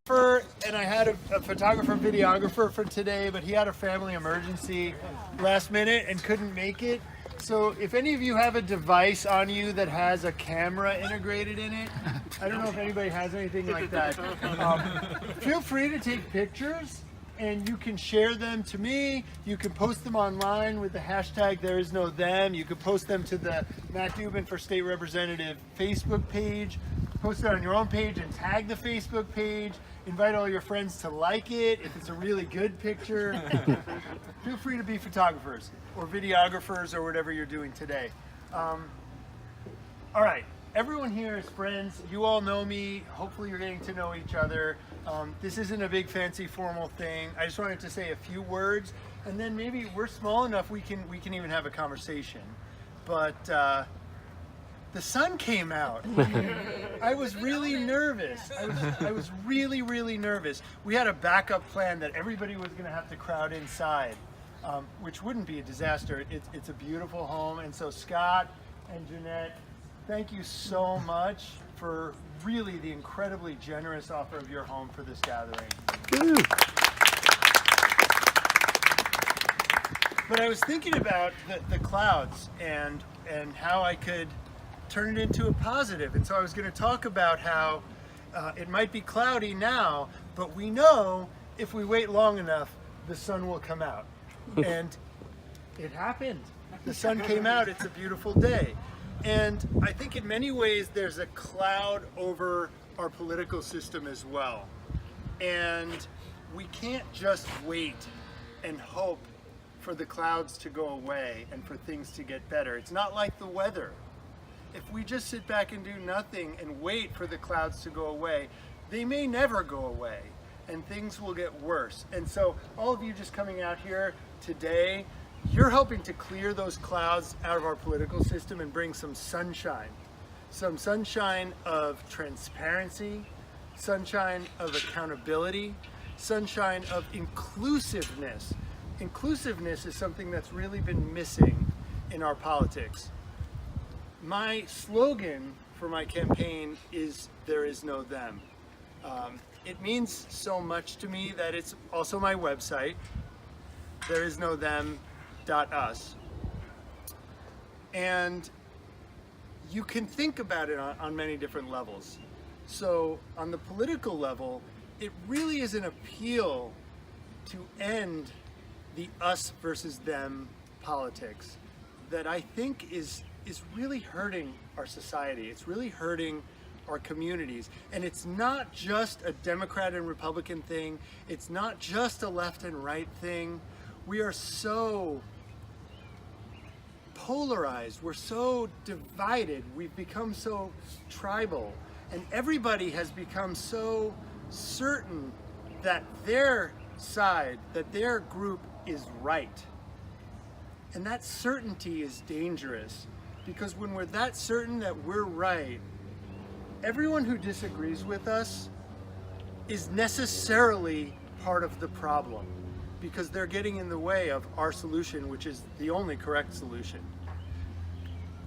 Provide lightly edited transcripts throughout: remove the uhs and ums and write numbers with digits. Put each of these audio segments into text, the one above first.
And I had a photographer, videographer for today, but he had a family emergency last minute and couldn't make it. So if any of you have a device on you that has a camera integrated in it, I don't know if anybody has anything like that. Feel free to take pictures and you can share them to me. You can post them online with the hashtag #ThereIsNoThem. You can post them to the Matt Dubin for State Representative Facebook page. Post it on your own page and tag the Facebook page. Invite all your friends to like it if it's a really good picture. Feel free to be photographers or videographers or whatever you're doing today. All right, everyone here is friends. You all know me. Hopefully you're getting to know each other. This isn't a big fancy formal thing. I just wanted to say a few words, and then maybe we're small enough we can even have a conversation. But the sun came out. I was really nervous. I was really nervous. We had a backup plan that everybody was going to have to crowd inside, which wouldn't be a disaster. It's a beautiful home. And so Scott and Jeanette, thank you so much for really the incredibly generous offer of your home for this gathering. But I was thinking about the clouds and how I could turn it into a positive. And so I was going to talk about how it might be cloudy now, but we know if we wait long enough, the sun will come out. And it happened. The sun came out. It's a beautiful day. And I think in many ways there's a cloud over our political system as well. And we can't just wait and hope for the clouds to go away and for things to get better. It's not like the weather. If we just sit back and do nothing and wait for the clouds to go away, they may never go away and things will get worse. And so all of you just coming out here today, you're hoping to clear those clouds out of our political system and bring some sunshine of transparency, sunshine of accountability, sunshine of inclusiveness. Inclusiveness is something that's really been missing in our politics. My slogan for my campaign is "There is no them." It means so much to me that it's also my website, thereisnothem.us. And you can think about it on many different levels. So on the political level, it really is an appeal to end the us versus them politics that I think is really hurting our society. It's really hurting our communities. And it's not just a Democrat and Republican thing. It's not just a left and right thing. We are so polarized. We're so divided. We've become so tribal. And everybody has become so certain that their side, that their group is right. And that certainty is dangerous. Because when we're that certain that we're right, everyone who disagrees with us is necessarily part of the problem because they're getting in the way of our solution, which is the only correct solution.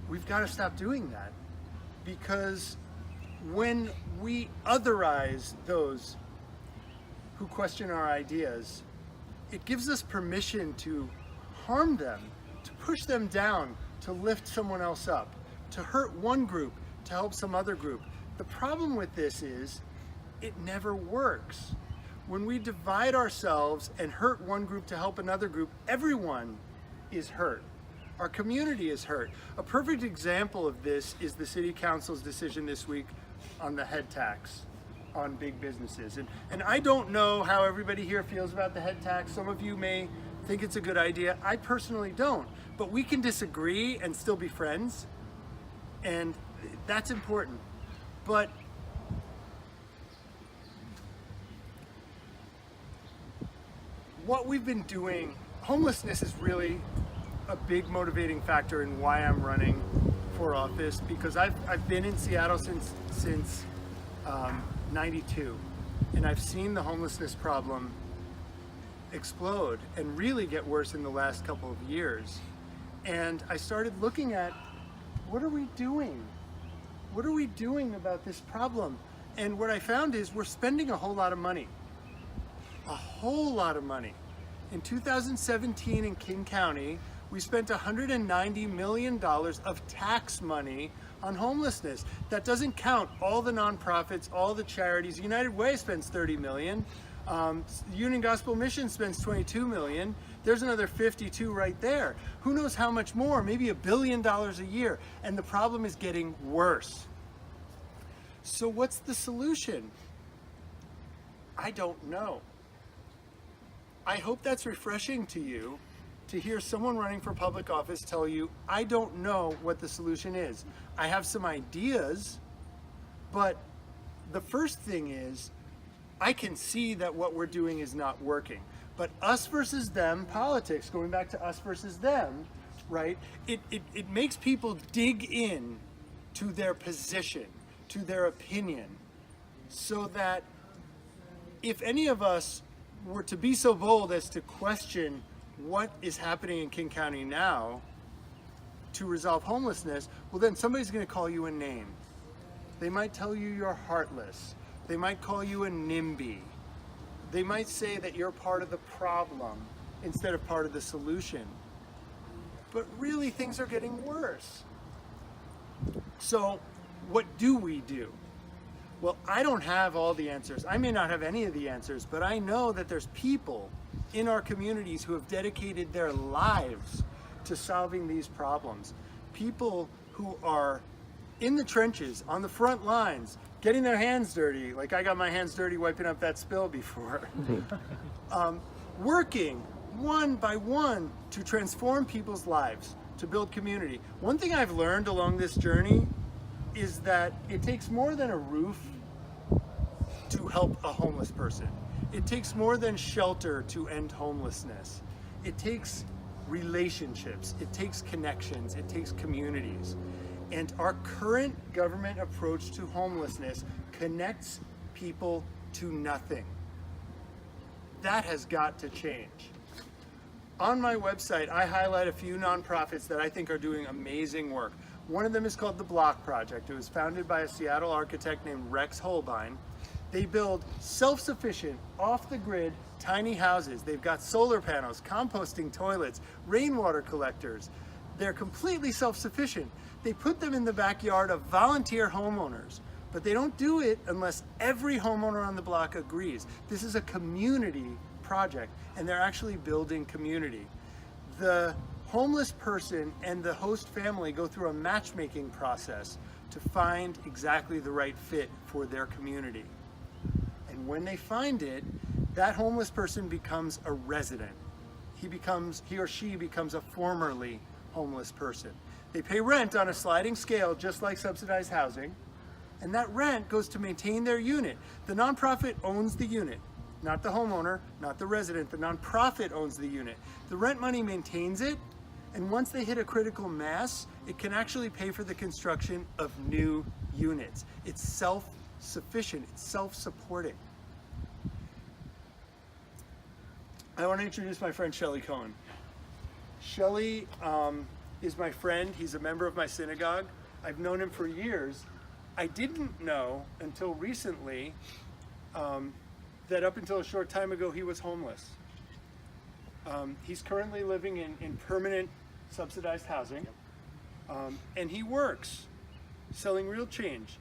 We've got to stop doing that because when we otherize those who question our ideas, it gives us permission to harm them, to push them down, to lift someone else up, to hurt one group, to help some other group. The problem with this is it never works. When we divide ourselves and hurt one group to help another group, everyone is hurt. Our community is hurt. A perfect example of this is the City Council's decision this week on the head tax on big businesses. And I don't know how everybody here feels about the head tax. Some of you may think it's a good idea. I personally don't. But we can disagree and still be friends, and that's important. But what we've been doing, homelessness is really a big motivating factor in why I'm running for office, because I've been in Seattle since 92, and I've seen the homelessness problem explode and really get worse in the last couple of years. And I started looking at, what are we doing? What are we doing about this problem? And what I found is we're spending a whole lot of money. A whole lot of money. In 2017 in King County, we spent $190 million of tax money on homelessness. That doesn't count all the nonprofits, all the charities. United Way spends $30 million. Union Gospel Mission spends $22 million. There's another 52 right there. Who knows how much more? Maybe $1 billion a year. And the problem is getting worse. So what's the solution? I don't know. I hope that's refreshing to you to hear someone running for public office tell you, I don't know what the solution is. I have some ideas, but the first thing is, I can see that what we're doing is not working. But us versus them politics, going back to us versus them, right? It makes people dig in to their position, to their opinion, so that if any of us were to be so bold as to question what is happening in King County now to resolve homelessness, well then somebody's going to call you a name. They might tell you you're heartless. They might call you a NIMBY. They might say that you're part of the problem instead of part of the solution. But really things are getting worse. So what do we do? Well, I don't have all the answers. I may not have any of the answers, but I know that there's people in our communities who have dedicated their lives to solving these problems. People who are in the trenches, on the front lines, getting their hands dirty, like I got my hands dirty wiping up that spill before. Working one by one to transform people's lives, to build community. One thing I've learned along this journey is that it takes more than a roof to help a homeless person. It takes more than shelter to end homelessness. It takes relationships, it takes connections, it takes communities. And our current government approach to homelessness connects people to nothing. That has got to change. On my website, I highlight a few nonprofits that I think are doing amazing work. One of them is called the Block Project. It was founded by a Seattle architect named Rex Holbein. They build self-sufficient, off-the-grid, tiny houses. They've got solar panels, composting toilets, rainwater collectors. They're completely self-sufficient. They put them in the backyard of volunteer homeowners, but they don't do it unless every homeowner on the block agrees. This is a community project, and they're actually building community. The homeless person and the host family go through a matchmaking process to find exactly the right fit for their community. And when they find it, that homeless person becomes a resident. He or she becomes a formerly homeless person. They pay rent on a sliding scale, just like subsidized housing, and that rent goes to maintain their unit. The nonprofit owns the unit, not the homeowner, not the resident. The nonprofit owns the unit. The rent money maintains it, and once they hit a critical mass, it can actually pay for the construction of new units. It's self-sufficient, it's self-supporting. I want to introduce my friend Shelly Cohen. Shelly is my friend. He's a member of my synagogue. I've known him for years. I didn't know until recently that up until a short time ago he was homeless. He's currently living in permanent subsidized housing, and he works selling real change.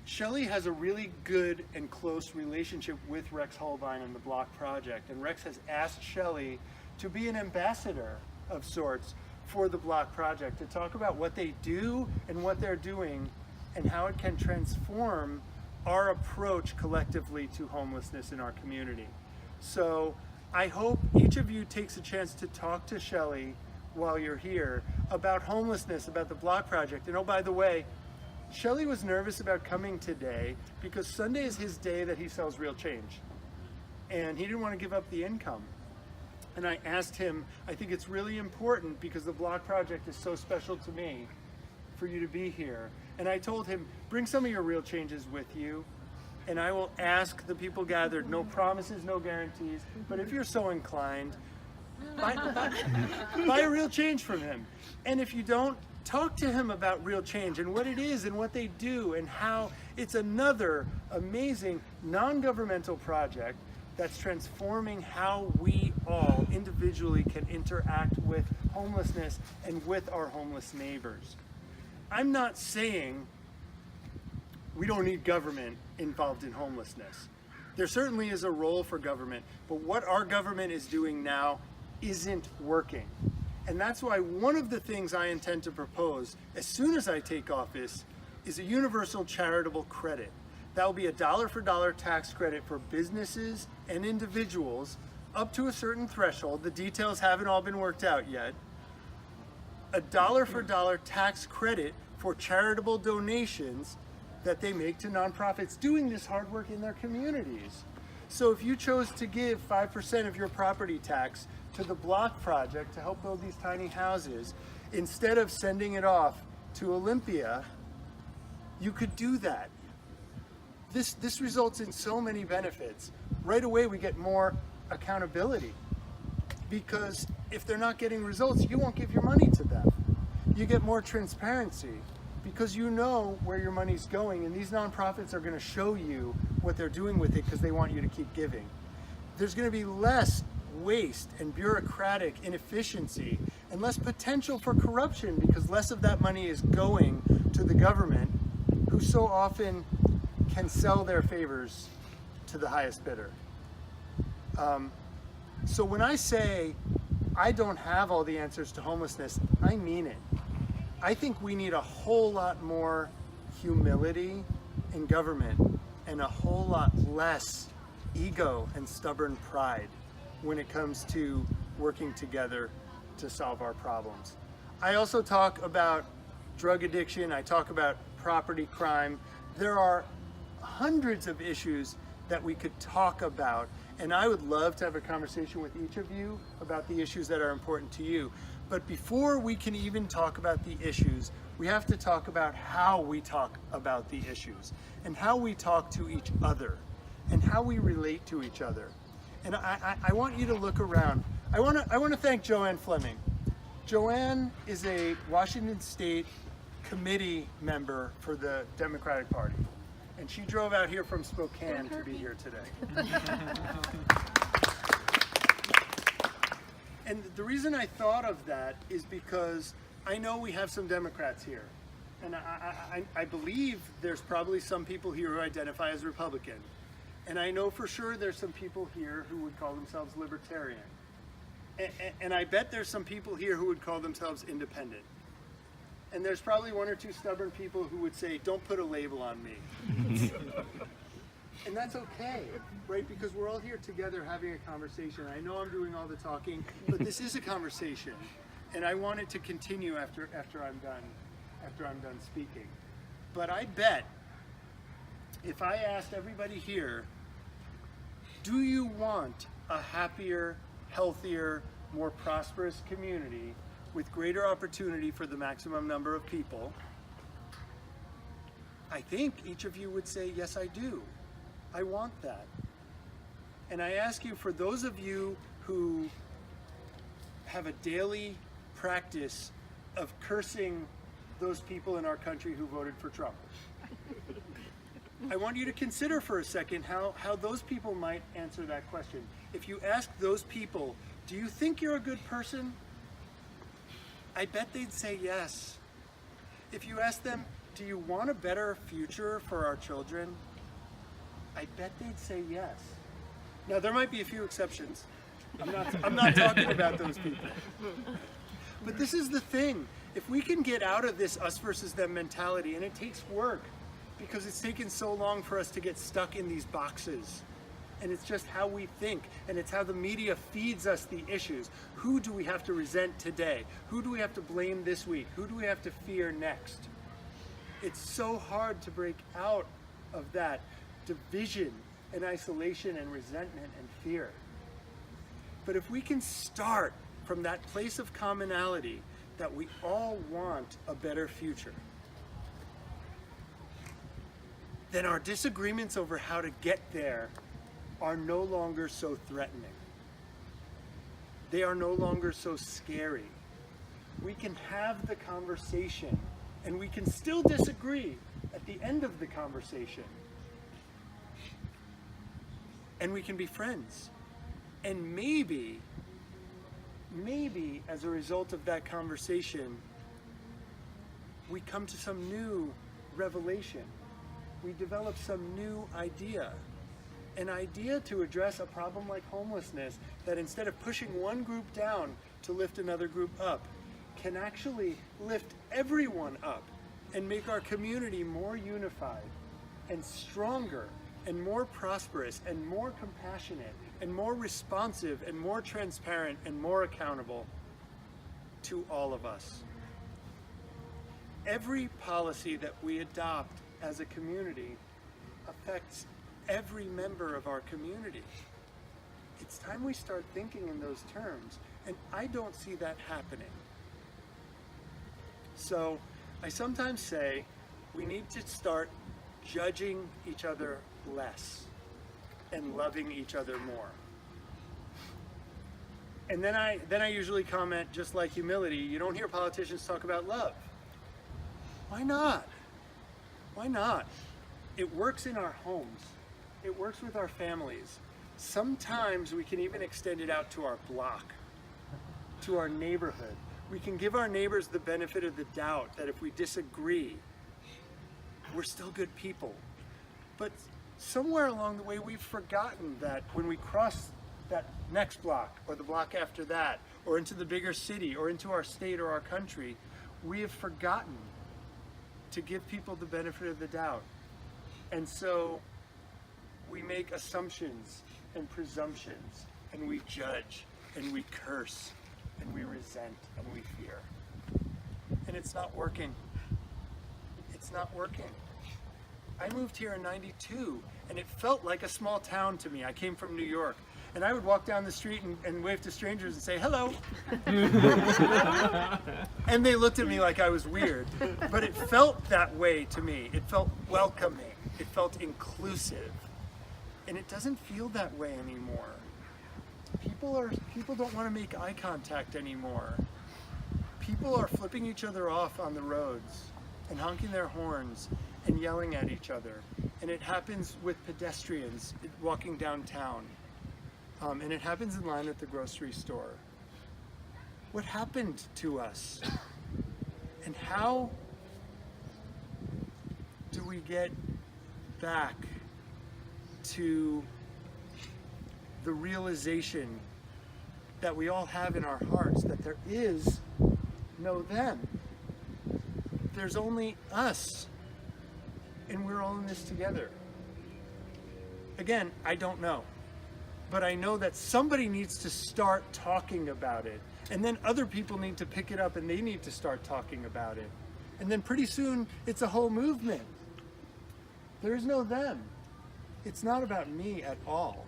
Shelly has a really good and close relationship with Rex Holbein and the Block Project, and Rex has asked Shelly to be an ambassador of sorts for the Block Project, to talk about what they do and what they're doing and how it can transform our approach collectively to homelessness in our community. So I hope each of you takes a chance to talk to Shelly while you're here about homelessness, about the Block Project. And oh, by the way, Shelly was nervous about coming today because Sunday is his day that he sells real change. And he didn't want to give up the income. And I asked him, I think it's really important because the Block Project is so special to me for you to be here. And I told him, bring some of your real changes with you, and I will ask the people gathered, no promises, no guarantees, but if you're so inclined, buy a real change from him. And if you don't, talk to him about real change and what it is and what they do and how it's another amazing non-governmental project that's transforming how we all individually can interact with homelessness and with our homeless neighbors. I'm not saying we don't need government involved in homelessness. There certainly is a role for government, but what our government is doing now isn't working. And that's why one of the things I intend to propose as soon as I take office is a universal charitable credit. That will be a dollar for dollar tax credit for businesses and individuals up to a certain threshold. The details haven't all been worked out yet. A dollar for dollar tax credit for charitable donations that they make to nonprofits doing this hard work in their communities. So if you chose to give 5% of your property tax to the Block Project to help build these tiny houses, instead of sending it off to Olympia, you could do that. This results in so many benefits. Right away we get more accountability, because if they're not getting results, you won't give your money to them. You get more transparency because you know where your money's going, and these nonprofits are going to show you what they're doing with it because they want you to keep giving. There's going to be less waste and bureaucratic inefficiency and less potential for corruption because less of that money is going to the government, who so often can sell their favors to the highest bidder. So when I say I don't have all the answers to homelessness, I mean it. I think we need a whole lot more humility in government and a whole lot less ego and stubborn pride when it comes to working together to solve our problems. I also talk about drug addiction, I talk about property crime. There are hundreds of issues that we could talk about, and I would love to have a conversation with each of you about the issues that are important to you. But before we can even talk about the issues, we have to talk about how we talk about the issues and how we talk to each other and how we relate to each other. And I want you to look around. I want to thank Joanne Fleming. Joanne is a Washington State committee member for the Democratic Party. And she drove out here from Spokane to be here today. And the reason I thought of that is because I know we have some Democrats here. And I believe there's probably some people here who identify as Republican. And I know for sure there's some people here who would call themselves libertarian. And I bet there's some people here who would call themselves independent. And there's probably one or two stubborn people who would say, don't put a label on me. And that's okay, right? Because we're all here together having a conversation. I know I'm doing all the talking, but this is a conversation. And I want it to continue after I'm done speaking. But I bet if I asked everybody here, do you want a happier, healthier, more prosperous community with greater opportunity for the maximum number of people? I think each of you would say, yes, I do. I want that. And I ask you, for those of you who have a daily practice of cursing those people in our country who voted for Trump, I want you to consider for a second how those people might answer that question. If you ask those people, do you think you're a good person? I bet they'd say yes. If you ask them, do you want a better future for our children? I bet they'd say yes. Now, there might be a few exceptions. I'm not talking about those people. But this is the thing. If we can get out of this us versus them mentality, and it takes work, because it's taken so long for us to get stuck in these boxes. And it's just how we think, and it's how the media feeds us the issues. Who do we have to resent today? Who do we have to blame this week? Who do we have to fear next? It's so hard to break out of that division and isolation and resentment and fear. But if we can start from that place of commonality that we all want a better future, then our disagreements over how to get there are no longer so threatening. They are no longer so scary. we can have the conversation, and we can still disagree at the end of the conversation. And we can be friends. And maybe as a result of that conversation, we come to some new revelation. We develop some new idea. An idea to address a problem like homelessness that instead of pushing one group down to lift another group up, can actually lift everyone up and make our community more unified and stronger and more prosperous and more compassionate and more responsive and more transparent and more accountable to all of us. Every policy that we adopt as a community affects every member of our community. It's time we start thinking in those terms, and I don't see that happening. So I sometimes say we need to start judging each other less and loving each other more. And then I usually comment, just like humility, you don't hear politicians talk about love. Why not? Why not? It works in our homes. It works with our families. Sometimes we can even extend it out to our block, to our neighborhood. We can give our neighbors the benefit of the doubt that if we disagree, we're still good people. But somewhere along the way, we've forgotten that when we cross that next block, or the block after that, or into the bigger city, or into our state or our country, we have forgotten to give people the benefit of the doubt. And so we make assumptions and presumptions, and we judge, and we curse, and we resent, and we fear. And it's not working. It's not working. I moved here in '92, and it felt like a small town to me. I came from New York, and I would walk down the street and wave to strangers and say, hello. And they looked at me like I was weird. But it felt that way to me. It felt welcoming. It felt inclusive. And it doesn't feel that way anymore. People don't want to make eye contact anymore. People are flipping each other off on the roads and honking their horns and yelling at each other. And it happens with pedestrians walking downtown. And it happens in line at the grocery store. What happened to us? And how do we get back to the realization that we all have in our hearts that there is no them? There's only us, and we're all in this together. Again, I don't know. But I know that somebody needs to start talking about it. And then other people need to pick it up and they need to start talking about it. And then pretty soon it's a whole movement. There is no them. It's not about me at all.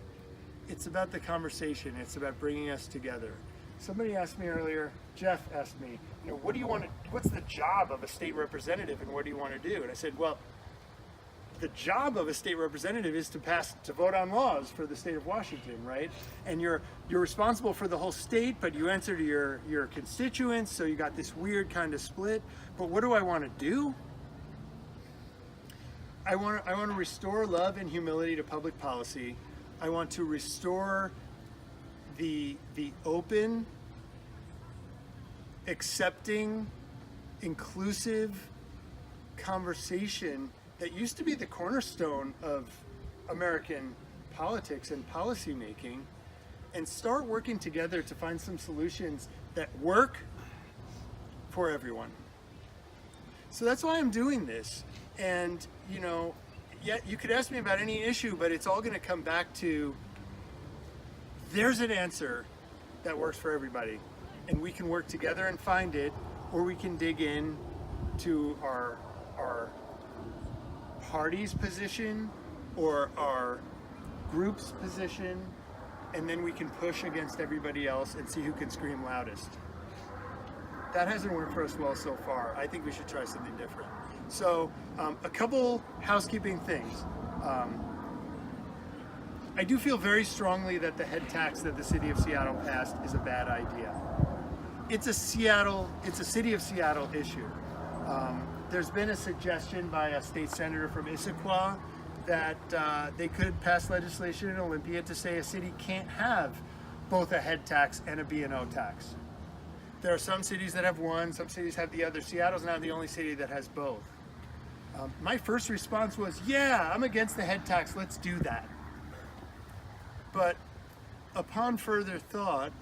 It's about the conversation. It's about bringing us together. Somebody asked me earlier, Jeff asked me, what's the job of a state representative and what do you want to do? And I said, well, the job of a state representative is to vote on laws for the state of Washington, right? And you're responsible for the whole state, but you answer to your constituents, so you got this weird kind of split. But what do I want to do? I want to restore love and humility to public policy. I want to restore the open, accepting, inclusive conversation that used to be the cornerstone of American politics and policy making, and start working together to find some solutions that work for everyone. So that's why I'm doing this. And yeah, you could ask me about any issue, but it's all going to come back to there's an answer that works for everybody, and we can work together and find it, or we can dig in to our party's position or our group's position, and then we can push against everybody else and see who can scream loudest. That hasn't worked for us well so far. I think we should try something different. So a couple housekeeping things. I do feel very strongly that the head tax that the city of Seattle passed is a bad idea. it's a city of Seattle issue. There's been a suggestion by a state senator from Issaquah that they could pass legislation in Olympia to say a city can't have both a head tax and a B&O tax. There are some cities that have one, some cities have the other. Seattle's now the only city that has both. My first response was, yeah, I'm against the head tax, let's do that. But upon further thought,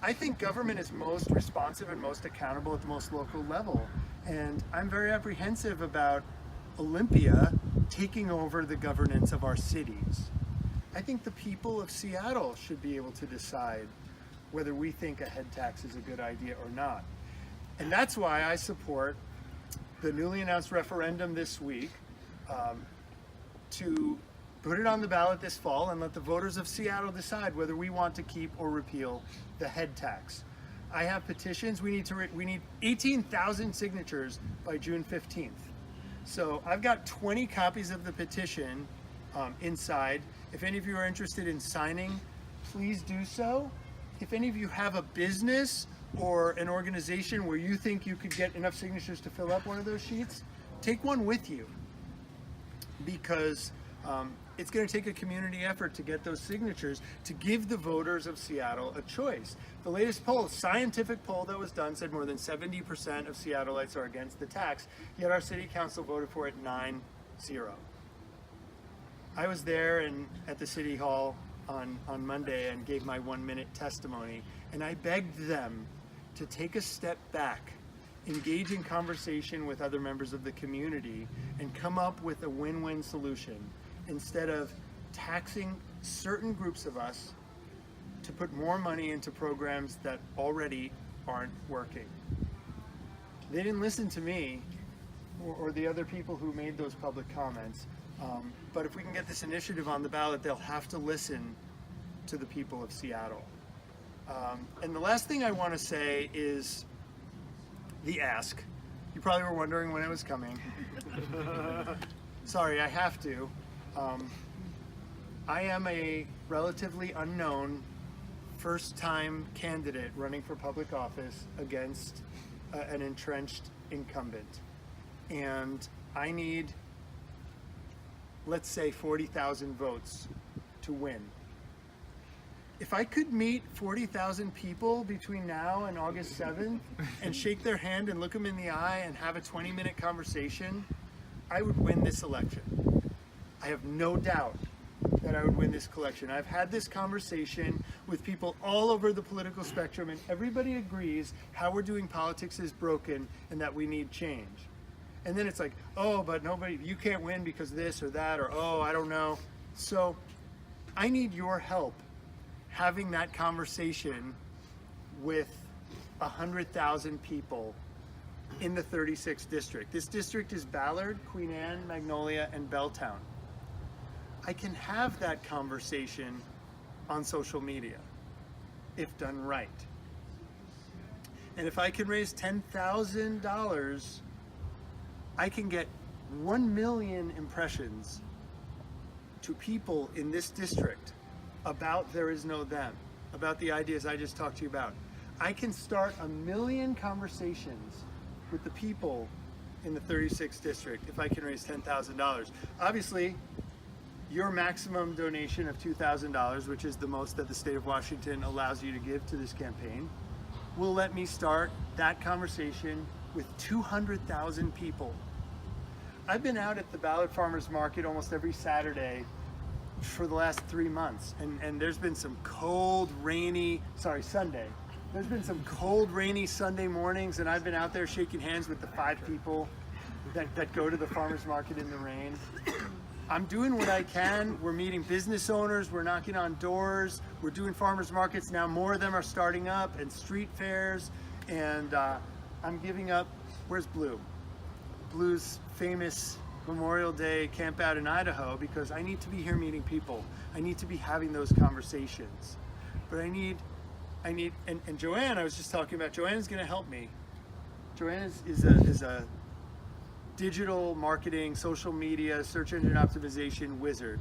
I think government is most responsive and most accountable at the most local level. And I'm very apprehensive about Olympia taking over the governance of our cities. I think the people of Seattle should be able to decide whether we think a head tax is a good idea or not. And that's why I support the newly announced referendum this week to put it on the ballot this fall and let the voters of Seattle decide whether we want to keep or repeal the head tax. I have petitions. We need 18,000 signatures by June 15th. So I've got 20 copies of the petition inside. If any of you are interested in signing, please do so. If any of you have a business or an organization where you think you could get enough signatures to fill up one of those sheets, take one with you, because it's going to take a community effort to get those signatures to give the voters of Seattle a choice. The latest poll, scientific poll that was done, said more than 70% of Seattleites are against the tax, yet our city council voted for it 9-0. I was there at the city hall on Monday and gave my 1-minute testimony, and I begged them to take a step back, engage in conversation with other members of the community, and come up with a win-win solution instead of taxing certain groups of us to put more money into programs that already aren't working. They didn't listen to me or the other people who made those public comments, but if we can get this initiative on the ballot, they'll have to listen to the people of Seattle. And the last thing I want to say is the ask. You probably were wondering when it was coming. Sorry, I have to. I am a relatively unknown first-time candidate running for public office against an entrenched incumbent. And I need, let's say, 40,000 votes to win. If I could meet 40,000 people between now and August 7th and shake their hand and look them in the eye and have a 20-minute conversation, I would win this election. I have no doubt that I would win this election. I've had this conversation with people all over the political spectrum, and everybody agrees how we're doing politics is broken and that we need change. And then it's like, oh, but you can't win because this or that, or oh, I don't know. So I need your help having that conversation with 100,000 people in the 36th district. This district is Ballard, Queen Anne, Magnolia, and Belltown. I can have that conversation on social media if done right. And if I can raise $10,000, I can get 1 million impressions to people in this district about there is no them, about the ideas I just talked to you about. I can start 1 million conversations with the people in the 36th district if I can raise $10,000. Obviously, your maximum donation of $2,000, which is the most that the state of Washington allows you to give to this campaign, will let me start that conversation with 200,000 people. I've been out at the Ballard Farmers Market almost every Saturday for the last 3 months, and there's been some Sunday. There's been some cold, rainy Sunday mornings, and I've been out there shaking hands with the 5 people that go to the farmers market in the rain. I'm doing what I can. We're meeting business owners, we're knocking on doors, we're doing farmers markets now. More of them are starting up, and street fairs, and I'm giving up. Where's Blue? Blue's famous Memorial Day camp out in Idaho, because I need to be here meeting people. I need to be having those conversations. But I need, and Joanne, I was just talking about, Joanne's gonna help me. Joanne is a digital marketing, social media, search engine optimization wizard.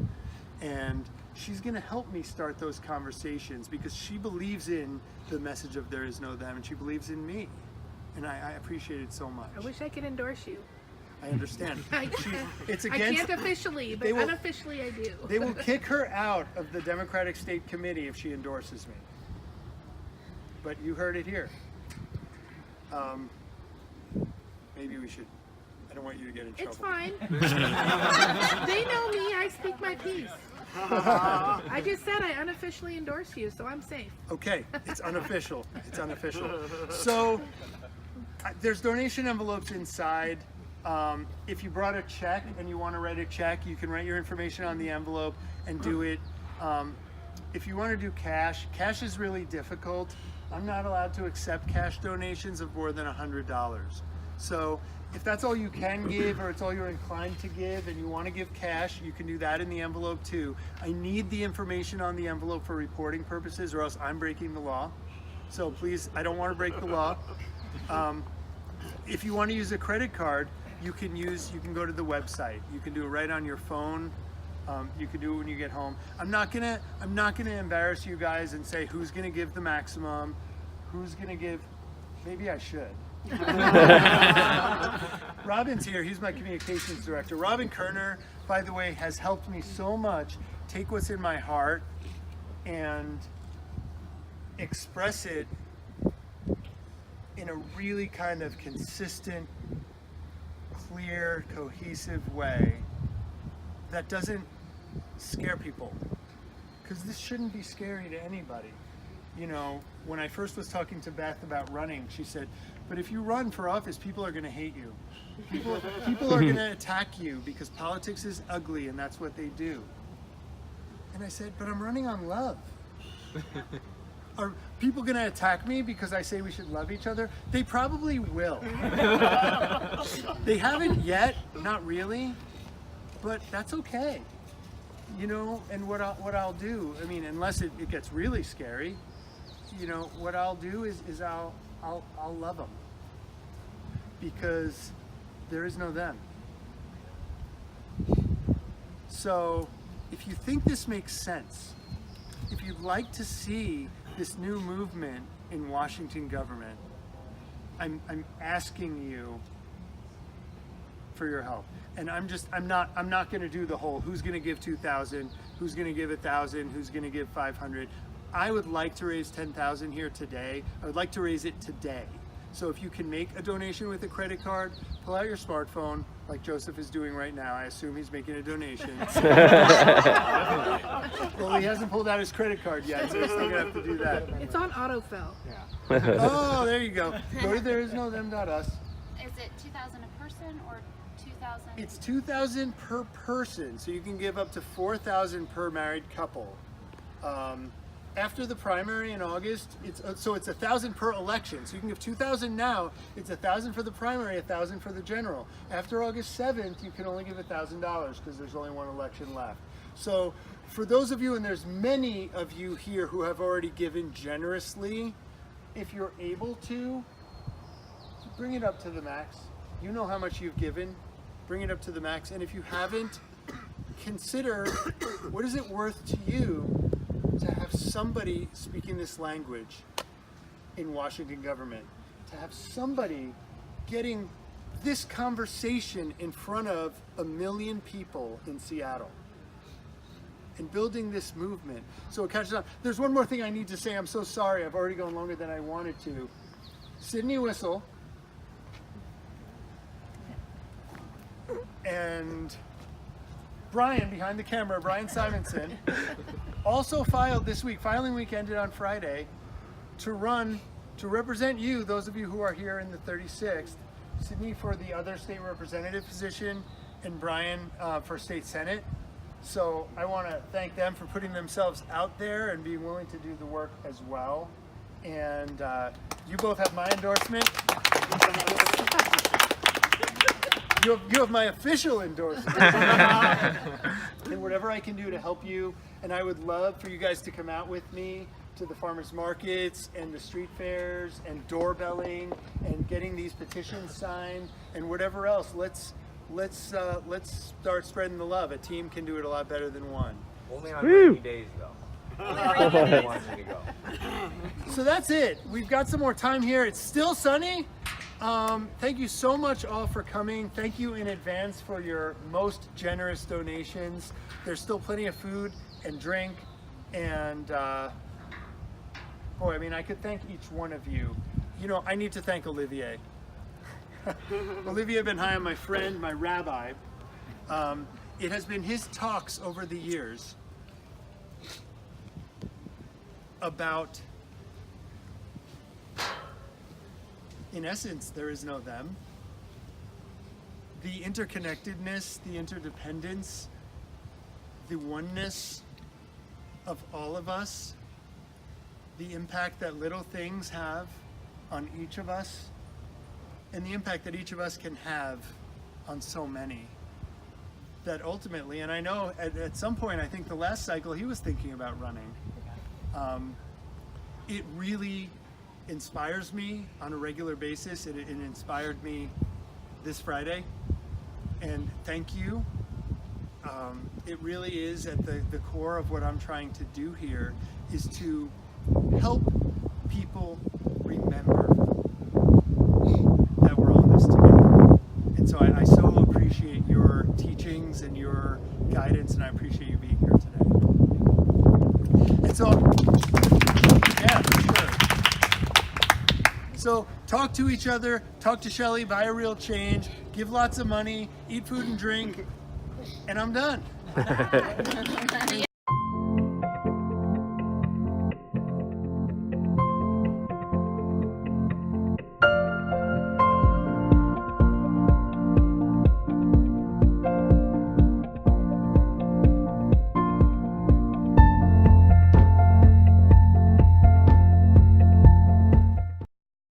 And she's going to help me start those conversations because she believes in the message of there is no them, and she believes in me. And I appreciate it so much. I wish I could endorse you. I understand. It's I against, can't officially, but unofficially I do. They will kick her out of the Democratic State Committee if she endorses me. But you heard it here. Maybe we should. I don't want you to get in trouble. It's fine. They know me. I speak my piece. I just said I unofficially endorse you, so I'm safe. Okay, it's unofficial. It's unofficial. So there's donation envelopes inside. If you brought a check and you want to write a check, you can write your information on the envelope and do it. If you want to do cash, cash is really difficult. I'm not allowed to accept cash donations of more than $100. So if that's all you can give, or it's all you're inclined to give, and you want to give cash, you can do that in the envelope too. I need the information on the envelope for reporting purposes, or else I'm breaking the law. So please, I don't want to break the law. If you want to use a credit card, you can go to the website. You can do it right on your phone. You can do it when you get home. I'm not gonna embarrass you guys and say who's gonna give the maximum, who's gonna give. Maybe I should. Robin's here. He's my communications director. Robin Kerner, by the way, has helped me so much take what's in my heart and express it in a really kind of consistent, clear, cohesive way that doesn't scare people. Because this shouldn't be scary to anybody. You know, when I first was talking to Beth about running, she said, but if you run for office, people are going to hate you. People are going to attack you because politics is ugly and that's what they do. And I said, but I'm running on love. Are people going to attack me because I say we should love each other? They probably will. They haven't yet, not really, but that's okay. You know, and what I'll do, I mean, unless it gets really scary, you know, what I'll do is I'll love them, because there is no them. So if you think this makes sense, if you'd like to see this new movement in Washington government, I'm asking you for your help. And I'm not going to do the whole who's going to give 2,000, who's going to give 1,000, who's going to give 500. I would like to raise 10,000 here today. I would like to raise it today. So if you can make a donation with a credit card, pull out your smartphone, like Joseph is doing right now. I assume he's making a donation. Well, he hasn't pulled out his credit card yet, so he's still gonna have to do that. It's on autofill. Yeah. Oh, there you go. Go to theretherisnothem.us. Is it 2,000 a person or 2,000? It's 2,000 per person, so you can give up to 4,000 per married couple. After the primary in August, it's 1,000 per election. So you can give 2,000 now. It's 1,000 for the primary, 1,000 for the general. After August 7th, you can only give $1,000 because there's only one election left. So for those of you, and there's many of you here who have already given generously, if you're able to, bring it up to the max. You know how much you've given. Bring it up to the max. And if you haven't, consider what is it worth to you to have somebody speaking this language in Washington government, to have somebody getting this conversation in front of 1 million people in Seattle and building this movement so it catches on. There's one more thing I need to say. I'm so sorry. I've already gone longer than I wanted to. Sydney Whistle and Brian behind the camera, Brian Simonson, also filed this week, filing week ended on Friday, to represent you, those of you who are here in the 36th, Sydney for the other state representative position, and Brian for state senate. So I want to thank them for putting themselves out there and being willing to do the work as well. And you both have my endorsement. You have my official endorsement. And whatever I can do to help you, and I would love for you guys to come out with me to the farmers markets and the street fairs and doorbelling and getting these petitions signed and whatever else. Let's start spreading the love. A team can do it a lot better than one. Only on Woo. rainy days, though. Nobody wants me to go. So that's it. We've got some more time here. It's still sunny. Thank you so much all for coming. Thank you in advance for your most generous donations. There's still plenty of food and drink. And boy, I mean, I could thank each one of you. You know, I need to thank Olivier. Olivier Ben Hayim, my friend, my rabbi. It has been his talks over the years about, in essence, there is no them. The interconnectedness, the interdependence, the oneness of all of us, the impact that little things have on each of us, and the impact that each of us can have on so many. That ultimately, and I know at some point, I think the last cycle he was thinking about running. It really inspires me on a regular basis. It inspired me this Friday, and thank you. It really is at the core of what I'm trying to do here, is to help people remember that we're all in this together. And so I so appreciate your teachings and your guidance, and I appreciate you being here today. And so, yeah, for sure. So talk to each other, talk to Shelly, buy a real change, give lots of money, eat food and drink, and I'm done. See